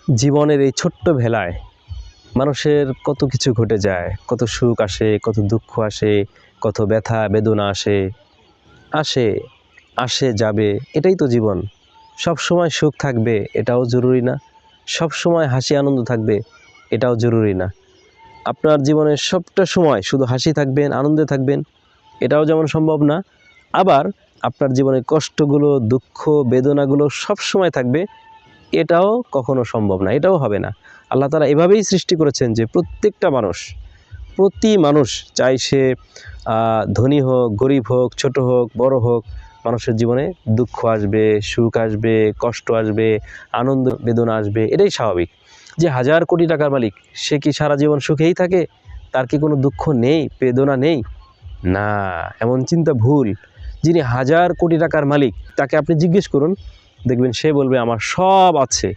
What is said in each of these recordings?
জীবনের এই ছোট্ট ভেলায় মানুষের কত কিছু ঘটে যায়, কত সুখ আসে, কত দুঃখ আসে, কত ব্যথা বেদনা আসে আসে আসে যাবে। এটাই তো জীবন। সব সময় সুখ থাকবে এটাও জরুরি না, সব সময় হাসি আনন্দ থাকবে এটাও জরুরি না। আপনার জীবনের সবটা সময় শুধু হাসি থাকবেন, আনন্দে থাকবেন এটাও যেমন সম্ভব না, আবার আপনার জীবনের কষ্টগুলো, দুঃখ বেদনাগুলো সব সময় থাকবে এটাও কখনো সম্ভব না, এটাও হবে না। আল্লাহ তাআলা এভাবেই সৃষ্টি করেছেন যে প্রত্যেকটা মানুষ, প্রতি মানুষ, চাই সে ধনী হোক, গরিব হোক, ছোট হোক, বড় হোক, মানুষের জীবনে দুঃখ আসবে, সুখ আসবে, কষ্ট আসবে, আনন্দ বেদনা আসবে, এটাই স্বাভাবিক। যে 1000 কোটি টাকার মালিক সে কি সারা জীবন সুখেই থাকে? তার কি কোনো দুঃখ নেই, বেদনা নেই? না, এমন চিন্তা ভুল। যিনি 1000 কোটি টাকার মালিক তাকে আপনি জিজ্ঞেস করুন, দেখবেন সে বলবে আমার সব আছে,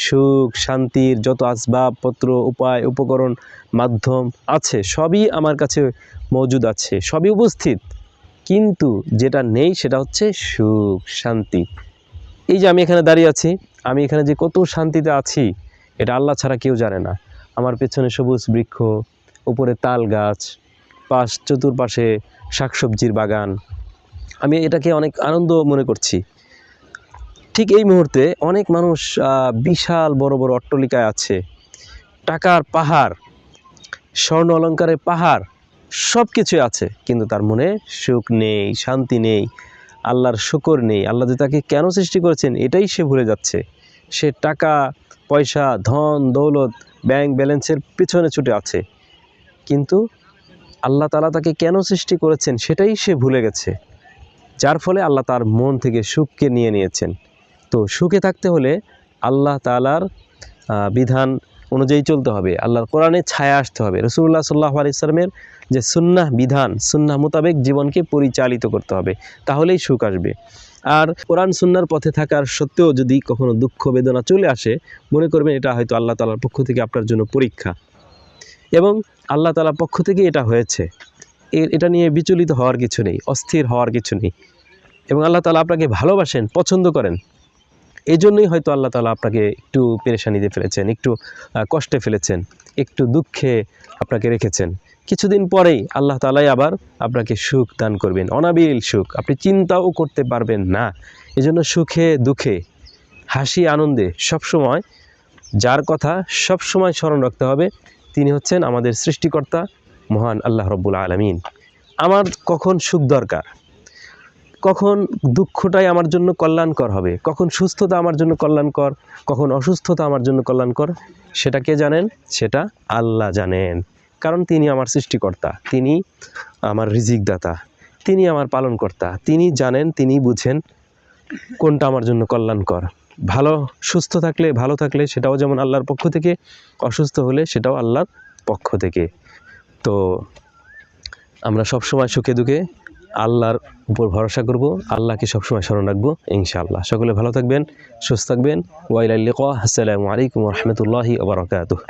সুখ শান্তির যত আসবাবপত্র, উপায় উপকরণ, মাধ্যম আছে, সবই আমার কাছে মজুদ আছে, সবই উপস্থিত। কিন্তু যেটা নেই সেটা হচ্ছে সুখ শান্তি। এই যে আমি এখানে দাঁড়িয়ে আছি, আমি এখানে যে কত শান্তিতে আছি এটা আল্লাহ ছাড়া কেউ জানে না। আমার পেছনে সবুজ বৃক্ষ, উপরে তাল গাছ, চতুর্পাশে শাকসবজির বাগান, আমি এটাকে অনেক আনন্দ মনে করছি। ঠিক এই মুহূর্তে অনেক মানুষ বিশাল বড় বড় অট্টালিকায় আছে, টাকার পাহাড়, স্বর্ণ অলংকারের পাহাড়, সব কিছুই আছে, কিন্তু তার মনে সুখ নেই, শান্তি নেই, আল্লাহর শুকর নেই। আল্লাহ যে তাকে কেন সৃষ্টি করেছেন এটাই সে ভুলে যাচ্ছে। সে টাকা পয়সা, ধন দৌলত, ব্যাংক ব্যালেন্সের পিছনে ছুটে আছে, কিন্তু আল্লাহ তাআলা তাকে কেন সৃষ্টি করেছেন সেটাই সে ভুলে গেছে, যার ফলে আল্লাহ তার মন থেকে সুখকে নিয়ে নিয়েছেন। তো সুখে থাকতে হলে আল্লাহ তাআলার বিধান অনুযায়ী চলতে হবে, আল্লাহর কোরআনের ছায়া আসতে হবে, রাসূলুল্লাহ সাল্লাল্লাহু আলাইহি ওয়াসাল্লামের যে সুন্নাহ বিধান, সুন্নাহ মোতাবেক জীবনকে পরিচালিত করতে হবে, তাহলেই সুখ আসবে। আর কোরআন সুন্নাহর পথে থাকার সত্ত্বেও যদি কখনো দুঃখ বেদনা চলে আসে, মনে করবেন এটা হয়তো আল্লাহ তাআলার পক্ষ থেকে আপনার জন্য পরীক্ষা, এবং আল্লাহ তাআলার পক্ষ থেকে এটা হয়েছে। এটা নিয়ে বিচলিত হওয়ার কিছু নেই, অস্থির হওয়ার কিছু নেই। এবং আল্লাহ তাআলা আপনাকে ভালোবাসেন, পছন্দ করেন, এই জন্যই হয়তো আল্লাহ তাআলা আপনাকে একটু পেরেশানিতে ফেলেছেন, একটু কষ্টে ফেলেছেন, একটু দুঃখে আপনাকে রেখেছেন। কিছুদিন পরেই আল্লাহ তাআলাই আবার আপনাকে সুখ দান করবেন, অনাবিল সুখ, আপনি চিন্তাও করতে পারবেন না। এজন্য সুখে দুঃখে, হাসি আনন্দে সবসময় যার কথা সবসময় স্মরণ রাখতে হবে, তিনি হচ্ছেন আমাদের সৃষ্টিকর্তা মহান আল্লাহ রব্বুল আলামিন। আমার কখন সুখ দরকার, কখন দুঃখটাই আমার জন্য কল্যাণকর হবে, কখন সুস্থতা আমার জন্য কল্যাণকর, কখন অসুস্থতা আমার জন্য কল্যাণকর, সেটা কে জানেন? সেটা আল্লাহ জানেন। কারণ তিনি আমার সৃষ্টিকর্তা, তিনি আমার রিজিকদাতা, তিনি আমার পালনকর্তা, তিনি জানেন, তিনি বুঝেন কোনটা আমার জন্য কল্যাণকর। সুস্থ থাকলে, ভালো থাকলে সেটাও যেমন আল্লাহর পক্ষ থেকে, অসুস্থ হলে সেটাও আল্লাহর পক্ষ থেকে। তো আমরা সবসময় সুখে দুঃখে আল্লাহর উপর ভরসা করব, আল্লাহকে সবসময় স্মরণ রাখবো ইনশাআল্লাহ। সকলে ভালো থাকবেন, সুস্থ থাকবেন। ওয়া ইলাল লিকা। আসসালামু আলাইকুম ওয়া রাহমাতুল্লাহি ওয়া বারাকাতুহু।